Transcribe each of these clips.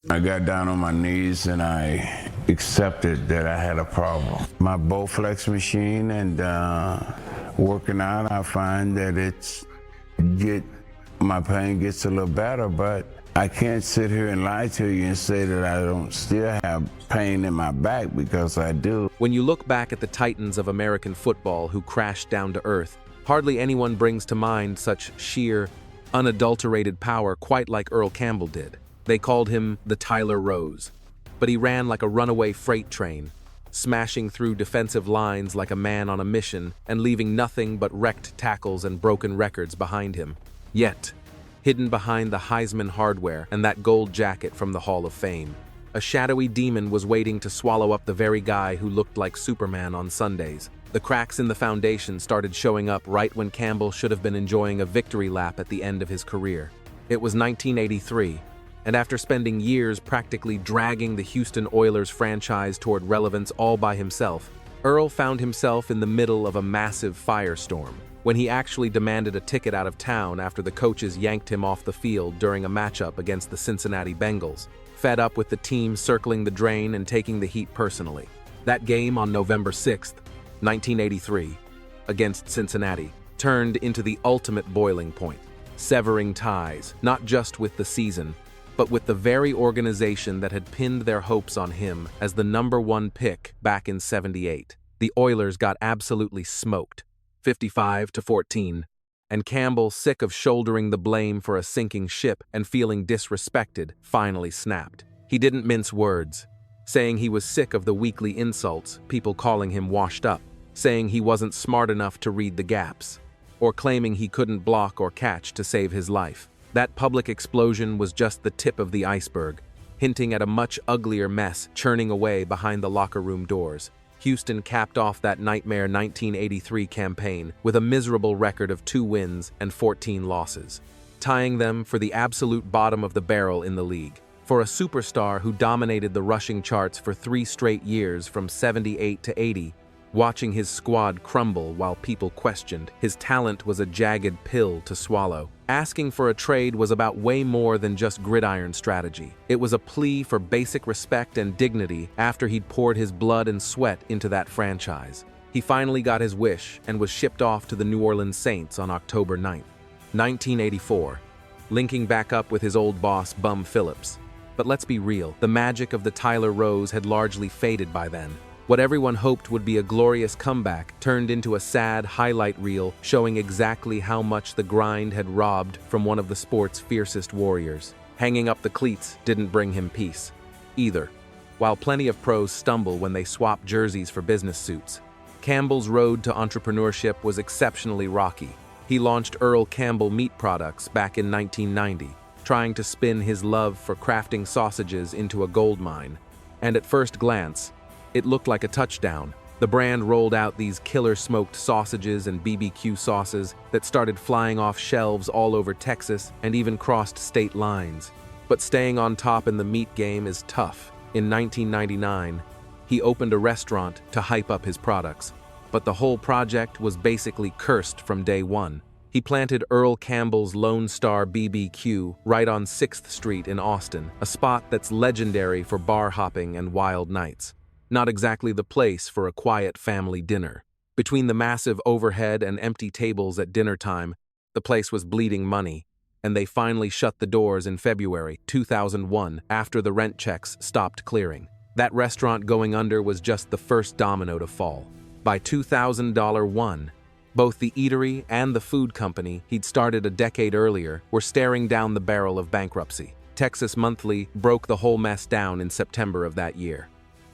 I got down on my knees and I accepted that I had a problem. My Bowflex machine and working out, I find that my pain gets a little better, but I can't sit here and lie to you and say that I don't still have pain in my back, because I do. When you look back at the titans of American football who crashed down to earth, hardly anyone brings to mind such sheer, unadulterated power quite like Earl Campbell did. They called him the Tyler Rose, but he ran like a runaway freight train, smashing through defensive lines like a man on a mission and leaving nothing but wrecked tackles and broken records behind him. Yet, hidden behind the Heisman hardware and that gold jacket from the Hall of Fame, a shadowy demon was waiting to swallow up the very guy who looked like Superman on Sundays. The cracks in the foundation started showing up right when Campbell should have been enjoying a victory lap at the end of his career. It was 1983, and after spending years practically dragging the Houston Oilers franchise toward relevance all by himself, Earl found himself in the middle of a massive firestorm when he actually demanded a ticket out of town after the coaches yanked him off the field during a matchup against the Cincinnati Bengals, fed up with the team circling the drain and taking the heat personally. That game on November 6th, 1983, against Cincinnati, turned into the ultimate boiling point, severing ties, not just with the season, but with the very organization that had pinned their hopes on him as the #1 pick back in '78. The Oilers got absolutely smoked, 55-14, and Campbell, sick of shouldering the blame for a sinking ship and feeling disrespected, finally snapped. He didn't mince words, saying he was sick of the weekly insults, people calling him washed up, saying he wasn't smart enough to read the gaps, or claiming he couldn't block or catch to save his life. That public explosion was just the tip of the iceberg, hinting at a much uglier mess churning away behind the locker room doors. Houston capped off that nightmare 1983 campaign with a miserable record of 2 wins and 14 losses, tying them for the absolute bottom of the barrel in the league. For a superstar who dominated the rushing charts for 3 straight years from '78 to '80, watching his squad crumble while people questioned his talent was a jagged pill to swallow. Asking for a trade was about way more than just gridiron strategy. It was a plea for basic respect and dignity after he'd poured his blood and sweat into that franchise. He finally got his wish and was shipped off to the New Orleans Saints on October 9, 1984, linking back up with his old boss, Bum Phillips. But let's be real, the magic of the Tyler Rose had largely faded by then. What everyone hoped would be a glorious comeback turned into a sad highlight reel showing exactly how much the grind had robbed from one of the sport's fiercest warriors. Hanging up the cleats didn't bring him peace, either. While plenty of pros stumble when they swap jerseys for business suits, Campbell's road to entrepreneurship was exceptionally rocky. He launched Earl Campbell Meat Products back in 1990, trying to spin his love for crafting sausages into a gold mine. And at first glance, it looked like a touchdown. The brand rolled out these killer smoked sausages and BBQ sauces that started flying off shelves all over Texas and even crossed state lines. But staying on top in the meat game is tough. In 1999, he opened a restaurant to hype up his products, but the whole project was basically cursed from day one. He planted Earl Campbell's Lone Star BBQ right on 6th Street in Austin, a spot that's legendary for bar hopping and wild nights. Not exactly the place for a quiet family dinner. Between the massive overhead and empty tables at dinner time, the place was bleeding money, and they finally shut the doors in February 2001 after the rent checks stopped clearing. That restaurant going under was just the first domino to fall. By 2001, both the eatery and the food company he'd started a decade earlier were staring down the barrel of bankruptcy. Texas Monthly broke the whole mess down in September of that year,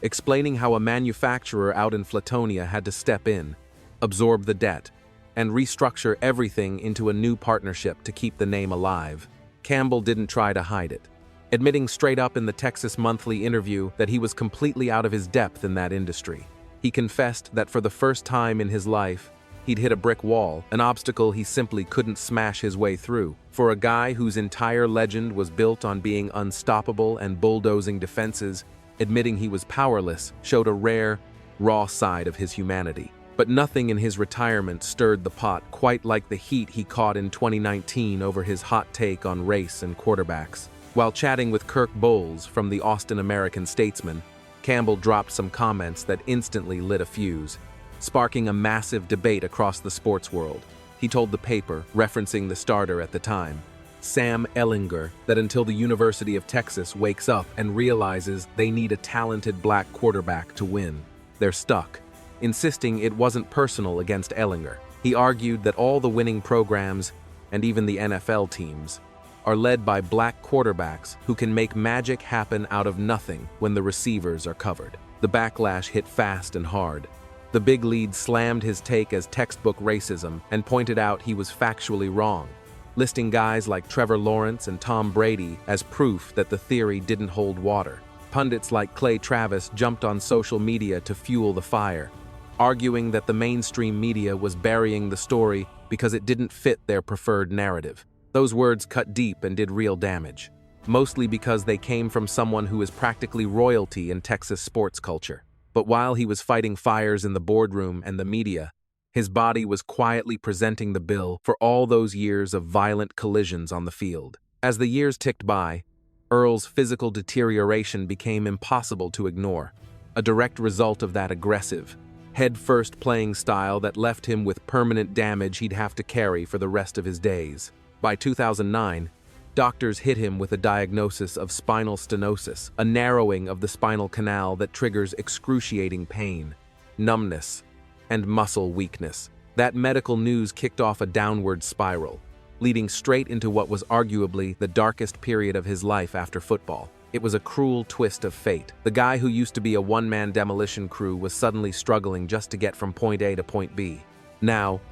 explaining how a manufacturer out in Flatonia had to step in, absorb the debt, and restructure everything into a new partnership to keep the name alive. Campbell didn't try to hide it, admitting straight up in the Texas Monthly interview that he was completely out of his depth in that industry. He confessed that for the first time in his life, he'd hit a brick wall, an obstacle he simply couldn't smash his way through. For a guy whose entire legend was built on being unstoppable and bulldozing defenses, admitting he was powerless showed a rare, raw side of his humanity. But nothing in his retirement stirred the pot quite like the heat he caught in 2019 over his hot take on race and quarterbacks. While chatting with Kirk Bowles from the Austin American-Statesman, Campbell dropped some comments that instantly lit a fuse, sparking a massive debate across the sports world. He told the paper, referencing the starter at the time, Sam Ehlinger, that until the University of Texas wakes up and realizes they need a talented black quarterback to win, they're stuck, insisting it wasn't personal against Ehlinger. He argued that all the winning programs, and even the NFL teams, are led by black quarterbacks who can make magic happen out of nothing when the receivers are covered. The backlash hit fast and hard. The big lead slammed his take as textbook racism and pointed out he was factually wrong, listing guys like Trevor Lawrence and Tom Brady as proof that the theory didn't hold water. Pundits like Clay Travis jumped on social media to fuel the fire, arguing that the mainstream media was burying the story because it didn't fit their preferred narrative. Those words cut deep and did real damage, mostly because they came from someone who is practically royalty in Texas sports culture. But while he was fighting fires in the boardroom and the media, his body was quietly presenting the bill for all those years of violent collisions on the field. As the years ticked by, Earl's physical deterioration became impossible to ignore, a direct result of that aggressive, head-first playing style that left him with permanent damage he'd have to carry for the rest of his days. By 2009, doctors hit him with a diagnosis of spinal stenosis, a narrowing of the spinal canal that triggers excruciating pain, numbness, and muscle weakness. That medical news kicked off a downward spiral, leading straight into what was arguably the darkest period of his life after football. It was a cruel twist of fate. The guy who used to be a one-man demolition crew was suddenly struggling just to get from point A to point B. Now,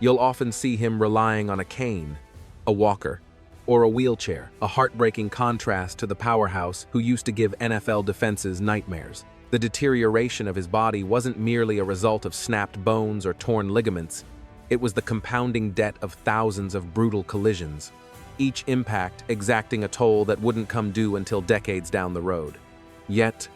you'll often see him relying on a cane, a walker, or a wheelchair, a heartbreaking contrast to the powerhouse who used to give NFL defenses nightmares. The deterioration of his body wasn't merely a result of snapped bones or torn ligaments. It was the compounding debt of thousands of brutal collisions, each impact exacting a toll that wouldn't come due until decades down the road. Yet,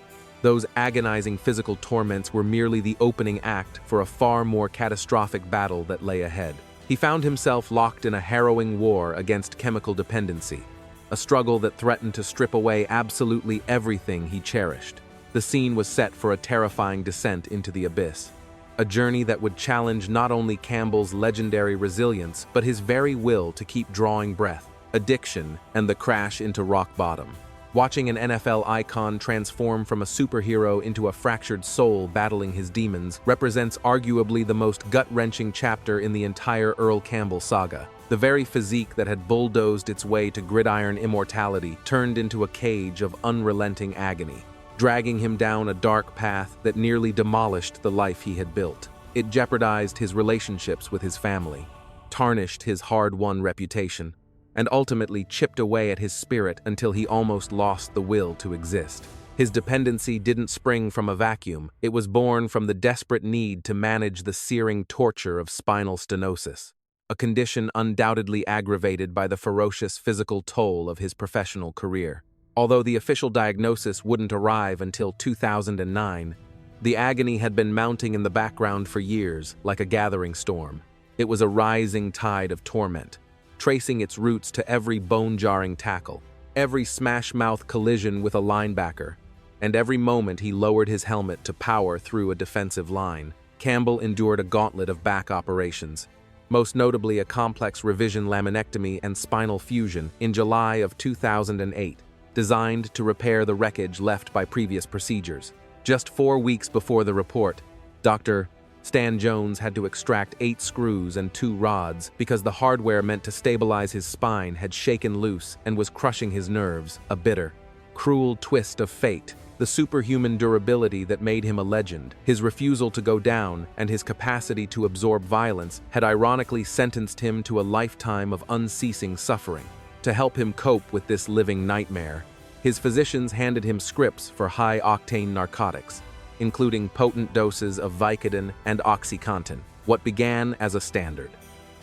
those agonizing physical torments were merely the opening act for a far more catastrophic battle that lay ahead. He found himself locked in a harrowing war against chemical dependency, a struggle that threatened to strip away absolutely everything he cherished. The scene was set for a terrifying descent into the abyss, a journey that would challenge not only Campbell's legendary resilience, but his very will to keep drawing breath, addiction, and the crash into rock bottom. Watching an NFL icon transform from a superhero into a fractured soul battling his demons represents arguably the most gut-wrenching chapter in the entire Earl Campbell saga. The very physique that had bulldozed its way to gridiron immortality turned into a cage of unrelenting agony, dragging him down a dark path that nearly demolished the life he had built. It jeopardized his relationships with his family, tarnished his hard-won reputation, and ultimately chipped away at his spirit until he almost lost the will to exist. His dependency didn't spring from a vacuum. It was born from the desperate need to manage the searing torture of spinal stenosis, a condition undoubtedly aggravated by the ferocious physical toll of his professional career. Although the official diagnosis wouldn't arrive until 2009, the agony had been mounting in the background for years, like a gathering storm. It was a rising tide of torment, tracing its roots to every bone-jarring tackle, every smash-mouth collision with a linebacker, and every moment he lowered his helmet to power through a defensive line. Campbell endured a gauntlet of back operations, most notably a complex revision laminectomy and spinal fusion in July of 2008. Designed to repair the wreckage left by previous procedures. Just 4 weeks before the report, Dr. Stan Jones had to extract 8 screws and 2 rods because the hardware meant to stabilize his spine had shaken loose and was crushing his nerves, a bitter, cruel twist of fate. The superhuman durability that made him a legend, his refusal to go down, and his capacity to absorb violence had ironically sentenced him to a lifetime of unceasing suffering. To help him cope with this living nightmare, his physicians handed him scripts for high-octane narcotics, including potent doses of Vicodin and OxyContin. What began as a standard,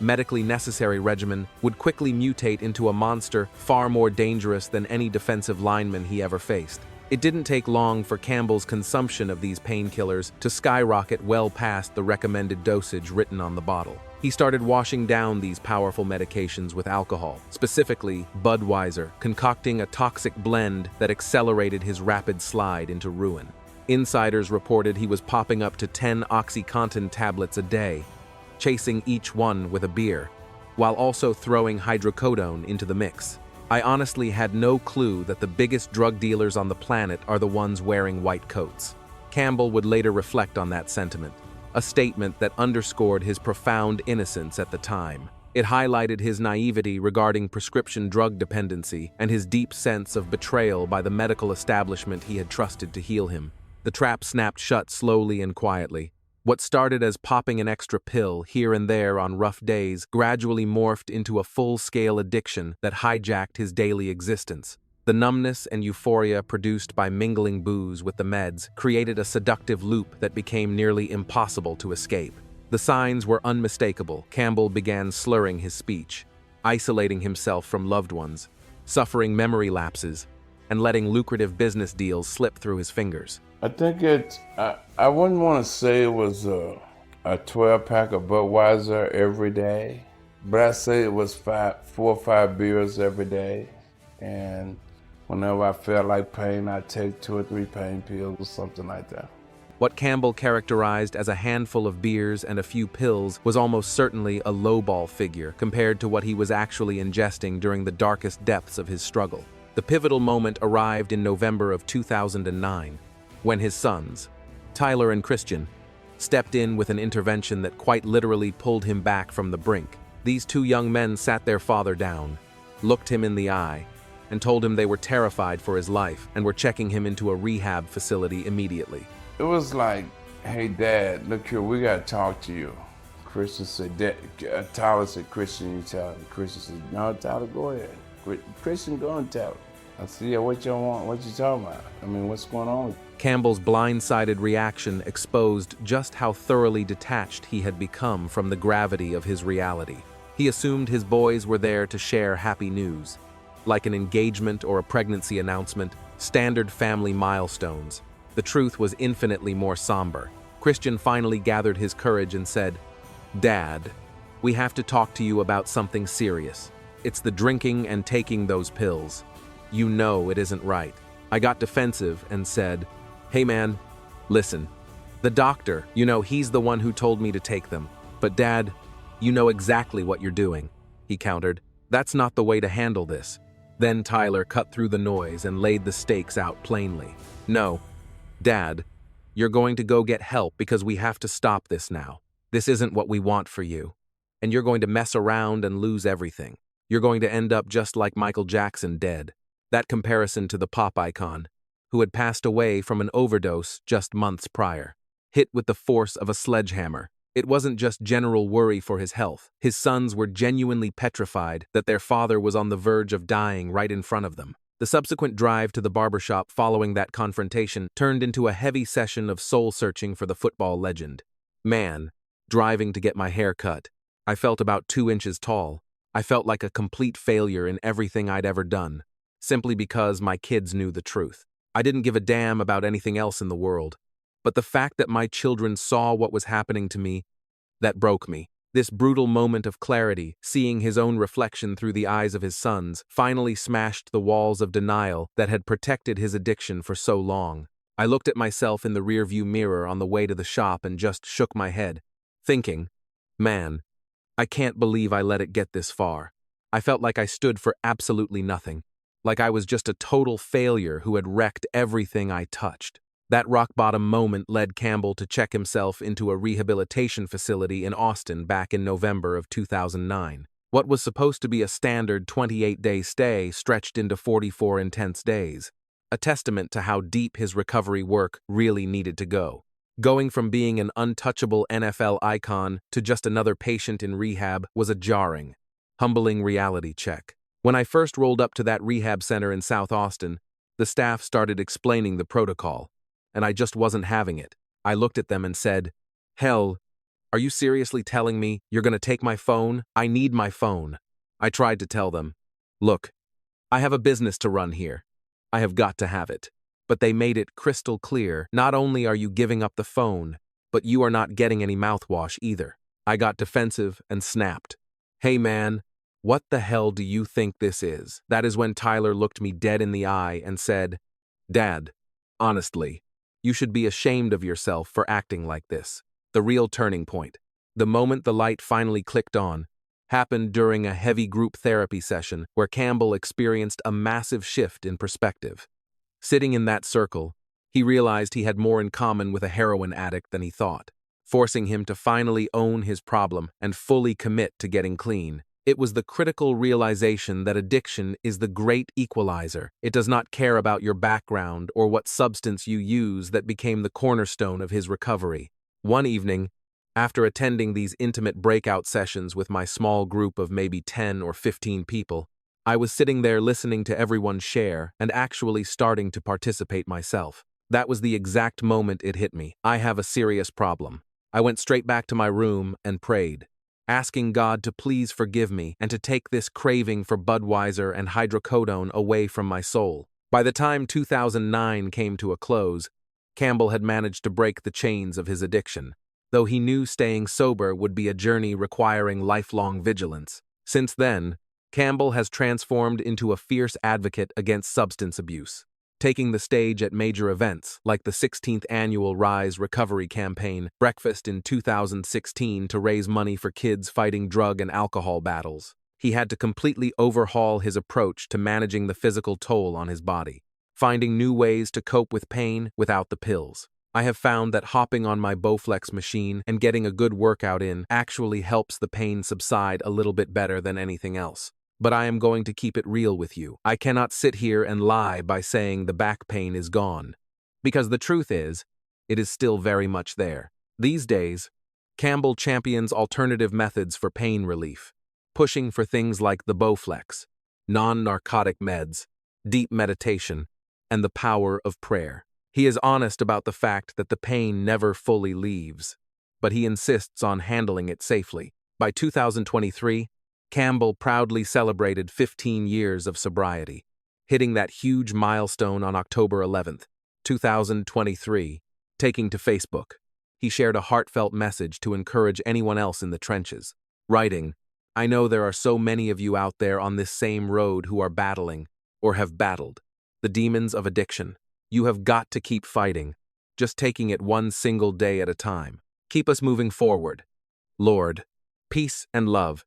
medically necessary regimen would quickly mutate into a monster far more dangerous than any defensive lineman he ever faced. It didn't take long for Campbell's consumption of these painkillers to skyrocket well past the recommended dosage written on the bottle. He started washing down these powerful medications with alcohol, specifically Budweiser, concocting a toxic blend that accelerated his rapid slide into ruin. Insiders reported he was popping up to 10 OxyContin tablets a day, chasing each one with a beer, while also throwing hydrocodone into the mix. I honestly had no clue that the biggest drug dealers on the planet are the ones wearing white coats. Campbell would later reflect on that sentiment, a statement that underscored his profound innocence at the time. It highlighted his naivety regarding prescription drug dependency and his deep sense of betrayal by the medical establishment he had trusted to heal him. The trap snapped shut slowly and quietly. What started as popping an extra pill here and there on rough days gradually morphed into a full-scale addiction that hijacked his daily existence. The numbness and euphoria produced by mingling booze with the meds created a seductive loop that became nearly impossible to escape. The signs were unmistakable. Campbell began slurring his speech, isolating himself from loved ones, suffering memory lapses, and letting lucrative business deals slip through his fingers. I think I wouldn't want to say it was a 12-pack of Budweiser every day, but I'd say it was 4 or 5 beers every day. And whenever I felt like pain, I'd take 2 or 3 pain pills or something like that. What Campbell characterized as a handful of beers and a few pills was almost certainly a lowball figure compared to what he was actually ingesting during the darkest depths of his struggle. The pivotal moment arrived in November of 2009, when his sons, Tyler and Christian, stepped in with an intervention that quite literally pulled him back from the brink. These 2 young men sat their father down, looked him in the eye, and told him they were terrified for his life and were checking him into a rehab facility immediately. It was like, hey, Dad, look here, we got to talk to you. Christian said, Tyler said, Christian, you tell him. Christian said, no, Tyler, go ahead. Christian, go and tell him. I said, yeah, what y'all want? What you talking about? I mean, what's going on? Campbell's blindsided reaction exposed just how thoroughly detached he had become from the gravity of his reality. He assumed his boys were there to share happy news, like an engagement or a pregnancy announcement, standard family milestones. The truth was infinitely more somber. Christian finally gathered his courage and said, Dad, we have to talk to you about something serious. It's the drinking and taking those pills. You know it isn't right. I got defensive and said, hey man, listen, the doctor, he's the one who told me to take them. But Dad, you know exactly what you're doing, he countered. That's not the way to handle this. Then Tyler cut through the noise and laid the stakes out plainly. No, Dad, you're going to go get help because we have to stop this now. This isn't what we want for you. And you're going to mess around and lose everything. You're going to end up just like Michael Jackson dead. That comparison to the pop icon, who had passed away from an overdose just months prior. Hit with the force of a sledgehammer. It wasn't just general worry for his health. His sons were genuinely petrified that their father was on the verge of dying right in front of them. The subsequent drive to the barbershop following that confrontation turned into a heavy session of soul-searching for the football legend. Man, driving to get my hair cut. I felt about 2 inches tall. I felt like a complete failure in everything I'd ever done, simply because my kids knew the truth. I didn't give a damn about anything else in the world. But the fact that my children saw what was happening to me, that broke me. This brutal moment of clarity, seeing his own reflection through the eyes of his sons, finally smashed the walls of denial that had protected his addiction for so long. I looked at myself in the rearview mirror on the way to the shop and just shook my head, thinking, man, I can't believe I let it get this far. I felt like I stood for absolutely nothing, like I was just a total failure who had wrecked everything I touched. That rock-bottom moment led Campbell to check himself into a rehabilitation facility in Austin back in November of 2009. What was supposed to be a standard 28-day stay stretched into 44 intense days, a testament to how deep his recovery work really needed to go. Going from being an untouchable NFL icon to just another patient in rehab was a jarring, humbling reality check. When I first rolled up to that rehab center in South Austin, the staff started explaining the protocol, and I just wasn't having it. I looked at them and said, hell, are you seriously telling me you're going to take my phone? I need my phone. I tried to tell them, look, I have a business to run here. I have got to have it. But they made it crystal clear, not only are you giving up the phone, but you are not getting any mouthwash either. I got defensive and snapped. "Hey man, what the hell do you think this is?" That is when Tyler looked me dead in the eye and said, "Dad, honestly, you should be ashamed of yourself for acting like this." The real turning point, the moment the light finally clicked on, happened during a heavy group therapy session where Campbell experienced a massive shift in perspective. Sitting in that circle, he realized he had more in common with a heroin addict than he thought, forcing him to finally own his problem and fully commit to getting clean. It was the critical realization that addiction is the great equalizer. It does not care about your background or what substance you use that became the cornerstone of his recovery. One evening, after attending these intimate breakout sessions with my small group of maybe 10 or 15 people, I was sitting there listening to everyone share and actually starting to participate myself. That was the exact moment it hit me. I have a serious problem. I went straight back to my room and prayed, asking God to please forgive me and to take this craving for Budweiser and hydrocodone away from my soul. By the time 2009 came to a close, Campbell had managed to break the chains of his addiction, though he knew staying sober would be a journey requiring lifelong vigilance. Since then, Campbell has transformed into a fierce advocate against substance abuse, taking the stage at major events like the 16th annual Rise Recovery Campaign breakfast in 2016 to raise money for kids fighting drug and alcohol battles. He had to completely overhaul his approach to managing the physical toll on his body, finding new ways to cope with pain without the pills. I have found that hopping on my Bowflex machine and getting a good workout in actually helps the pain subside a little bit better than anything else. But I am going to keep it real with you. I cannot sit here and lie by saying the back pain is gone, because the truth is, it is still very much there. These days, Campbell champions alternative methods for pain relief, pushing for things like the Bowflex, non-narcotic meds, deep meditation, and the power of prayer. He is honest about the fact that the pain never fully leaves, but he insists on handling it safely. By 2023, Campbell proudly celebrated 15 years of sobriety, hitting that huge milestone on October 11th, 2023, taking to Facebook. He shared a heartfelt message to encourage anyone else in the trenches, writing, "I know there are so many of you out there on this same road who are battling, or have battled, the demons of addiction. You have got to keep fighting, just taking it one single day at a time. Keep us moving forward. Lord, peace and love.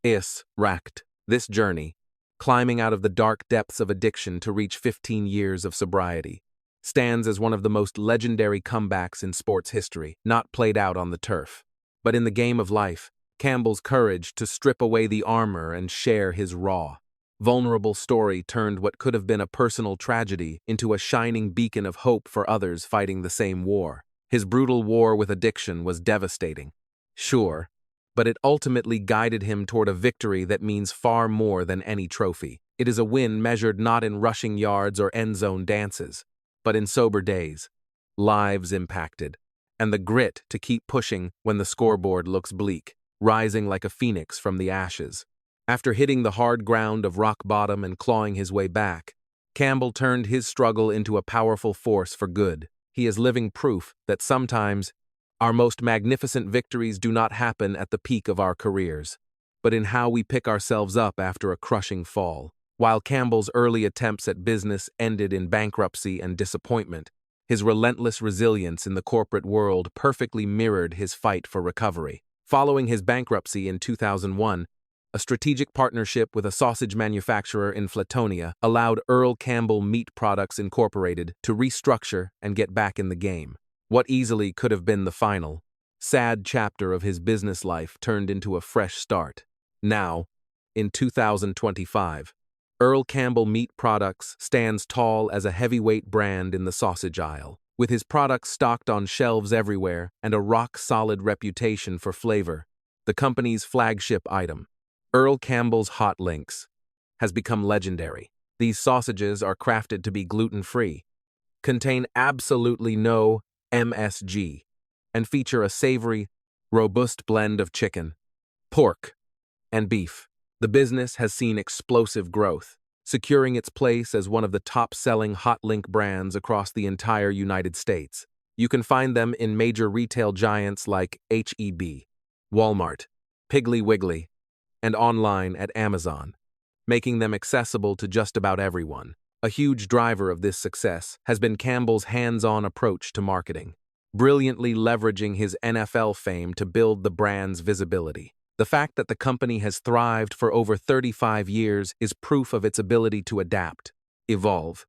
Is racked. This journey, climbing out of the dark depths of addiction to reach 15 years of sobriety, stands as one of the most legendary comebacks in sports history, not played out on the turf, but in the game of life. Campbell's courage to strip away the armor and share his raw, vulnerable story turned what could have been a personal tragedy into a shining beacon of hope for others fighting the same war. His brutal war with addiction was devastating, sure, but it ultimately guided him toward a victory that means far more than any trophy. It is a win measured not in rushing yards or end zone dances, but in sober days, lives impacted, and the grit to keep pushing when the scoreboard looks bleak, rising like a phoenix from the ashes. After hitting the hard ground of rock bottom and clawing his way back, Campbell turned his struggle into a powerful force for good. He is living proof that sometimes our most magnificent victories do not happen at the peak of our careers, but in how we pick ourselves up after a crushing fall. While Campbell's early attempts at business ended in bankruptcy and disappointment, his relentless resilience in the corporate world perfectly mirrored his fight for recovery. Following his bankruptcy in 2001, a strategic partnership with a sausage manufacturer in Flatonia allowed Earl Campbell Meat Products Incorporated to restructure and get back in the game. What easily could have been the final, sad chapter of his business life turned into a fresh start. Now, in 2025, Earl Campbell Meat Products stands tall as a heavyweight brand in the sausage aisle, with his products stocked on shelves everywhere and a rock-solid reputation for flavor. The company's flagship item, Earl Campbell's Hot Links, has become legendary. These sausages are crafted to be gluten-free, contain absolutely no MSG, and feature a savory, robust blend of chicken, pork, and beef. The business has seen explosive growth, securing its place as one of the top-selling hot link brands across the entire United States. You can find them in major retail giants like H-E-B, Walmart, Piggly Wiggly, and online at Amazon, making them accessible to just about everyone. A huge driver of this success has been Campbell's hands-on approach to marketing, brilliantly leveraging his NFL fame to build the brand's visibility. The fact that the company has thrived for over 35 years is proof of its ability to adapt, evolve,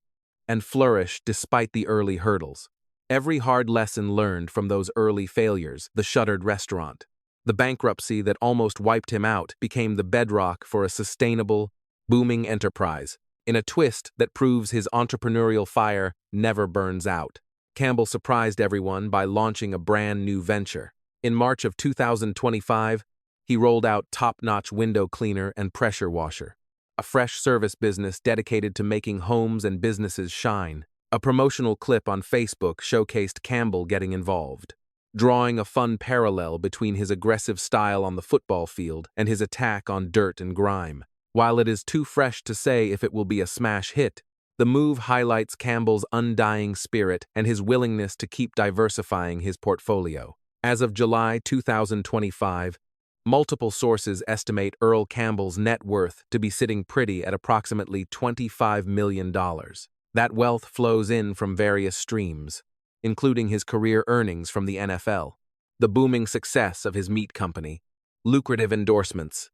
and flourish despite the early hurdles. Every hard lesson learned from those early failures, the shuttered restaurant, the bankruptcy that almost wiped him out, became the bedrock for a sustainable, booming enterprise, in a twist that proves his entrepreneurial fire never burns out. Campbell surprised everyone by launching a brand new venture. In March of 2025, he rolled out top-notch window cleaner and pressure washer, a fresh service business dedicated to making homes and businesses shine. A promotional clip on Facebook showcased Campbell getting involved, drawing a fun parallel between his aggressive style on the football field and his attack on dirt and grime. While it is too fresh to say if it will be a smash hit, the move highlights Campbell's undying spirit and his willingness to keep diversifying his portfolio. As of July 2025, multiple sources estimate Earl Campbell's net worth to be sitting pretty at approximately $25 million. That wealth flows in from various streams, including his career earnings from the NFL, the booming success of his meat company, lucrative endorsements,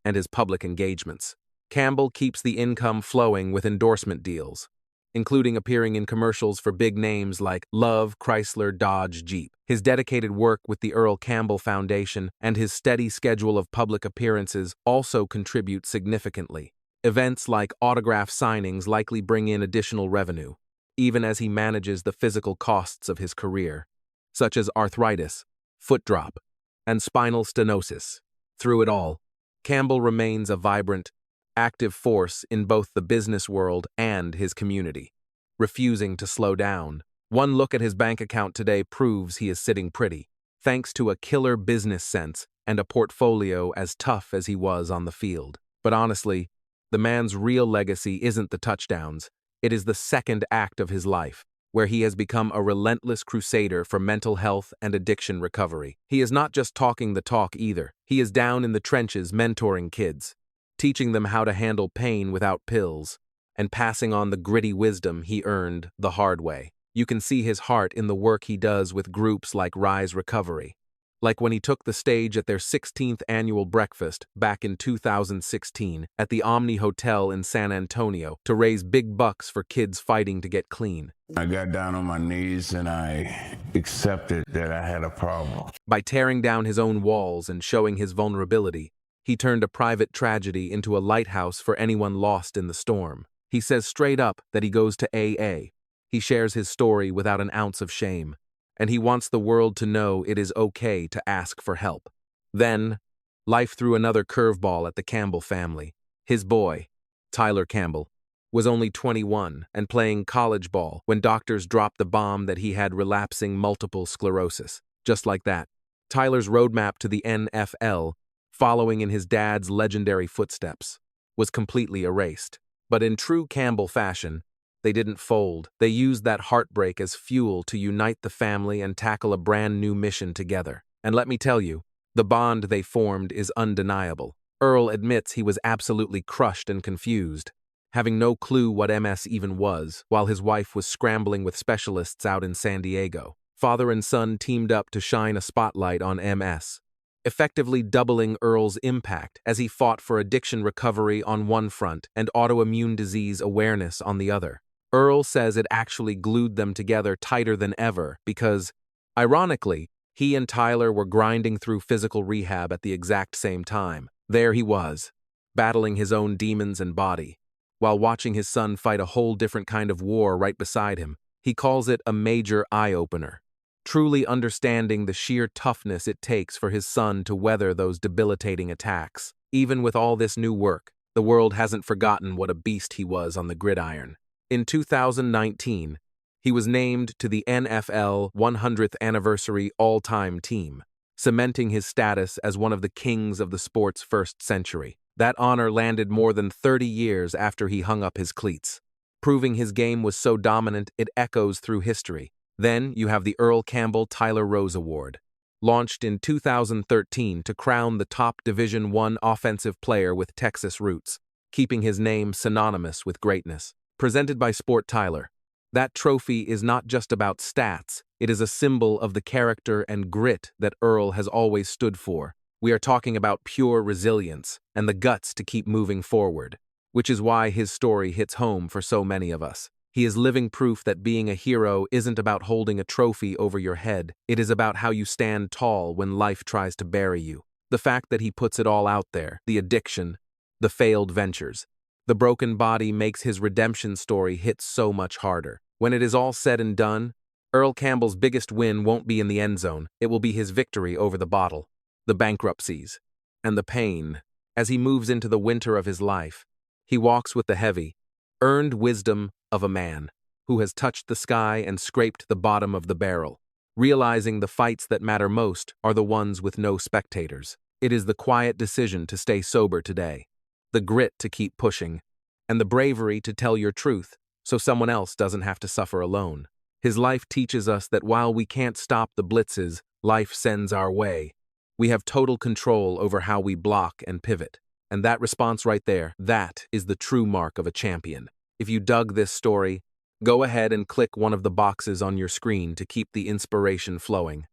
and his public engagements. Campbell keeps the income flowing with endorsement deals, including appearing in commercials for big names like Love, Chrysler, Dodge, Jeep. His dedicated work with the Earl Campbell Foundation and his steady schedule of public appearances also contribute significantly. Events like autograph signings likely bring in additional revenue, even as he manages the physical costs of his career, such as arthritis, foot drop, and spinal stenosis. Through it all, Campbell remains a vibrant, active force in both the business world and his community, refusing to slow down. One look at his bank account today proves he is sitting pretty, thanks to a killer business sense and a portfolio as tough as he was on the field. But honestly, the man's real legacy isn't the touchdowns, it is the second act of his life, where he has become a relentless crusader for mental health and addiction recovery. He is not just talking the talk either. He is down in the trenches mentoring kids, teaching them how to handle pain without pills, and passing on the gritty wisdom he earned the hard way. You can see his heart in the work he does with groups like Rise Recovery, like when he took the stage at their 16th annual breakfast back in 2016 at the Omni Hotel in San Antonio to raise big bucks for kids fighting to get clean. I got down on my knees and I accepted that I had a problem. By tearing down his own walls and showing his vulnerability, he turned a private tragedy into a lighthouse for anyone lost in the storm. He says straight up that he goes to AA. He shares his story without an ounce of shame, and he wants the world to know it is okay to ask for help. Then, life threw another curveball at the Campbell family. His boy, Tyler Campbell, was only 21 and playing college ball when doctors dropped the bomb that he had relapsing multiple sclerosis. Just like that, Tyler's roadmap to the NFL, following in his dad's legendary footsteps, was completely erased. But in true Campbell fashion, they didn't fold. They used that heartbreak as fuel to unite the family and tackle a brand new mission together. And let me tell you, the bond they formed is undeniable. Earl admits he was absolutely crushed and confused, having no clue what MS even was, while his wife was scrambling with specialists out in San Diego. Father and son teamed up to shine a spotlight on MS, effectively doubling Earl's impact as he fought for addiction recovery on one front and autoimmune disease awareness on the other. Earl says it actually glued them together tighter than ever because, ironically, he and Tyler were grinding through physical rehab at the exact same time. There he was, battling his own demons and body, while watching his son fight a whole different kind of war right beside him. He calls it a major eye-opener, truly understanding the sheer toughness it takes for his son to weather those debilitating attacks. Even with all this new work, the world hasn't forgotten what a beast he was on the gridiron. In 2019, he was named to the NFL 100th Anniversary All-Time Team, cementing his status as one of the kings of the sport's first century. That honor landed more than 30 years after he hung up his cleats, proving his game was so dominant it echoes through history. Then you have the Earl Campbell Tyler Rose Award, launched in 2013 to crown the top Division I offensive player with Texas roots, keeping his name synonymous with greatness. Presented by Sport Tyler. That trophy is not just about stats, it is a symbol of the character and grit that Earl has always stood for. We are talking about pure resilience and the guts to keep moving forward, which is why his story hits home for so many of us. He is living proof that being a hero isn't about holding a trophy over your head, it is about how you stand tall when life tries to bury you. The fact that he puts it all out there, the addiction, the failed ventures, the broken body makes his redemption story hit so much harder. When it is all said and done, Earl Campbell's biggest win won't be in the end zone, it will be his victory over the bottle, the bankruptcies, and the pain. As he moves into the winter of his life, he walks with the heavy, earned wisdom of a man who has touched the sky and scraped the bottom of the barrel, realizing the fights that matter most are the ones with no spectators. It is the quiet decision to stay sober today, the grit to keep pushing, and the bravery to tell your truth so someone else doesn't have to suffer alone. His life teaches us that while we can't stop the blitzes life sends our way, we have total control over how we block and pivot. And that response right there, that is the true mark of a champion. If you dug this story, go ahead and click one of the boxes on your screen to keep the inspiration flowing.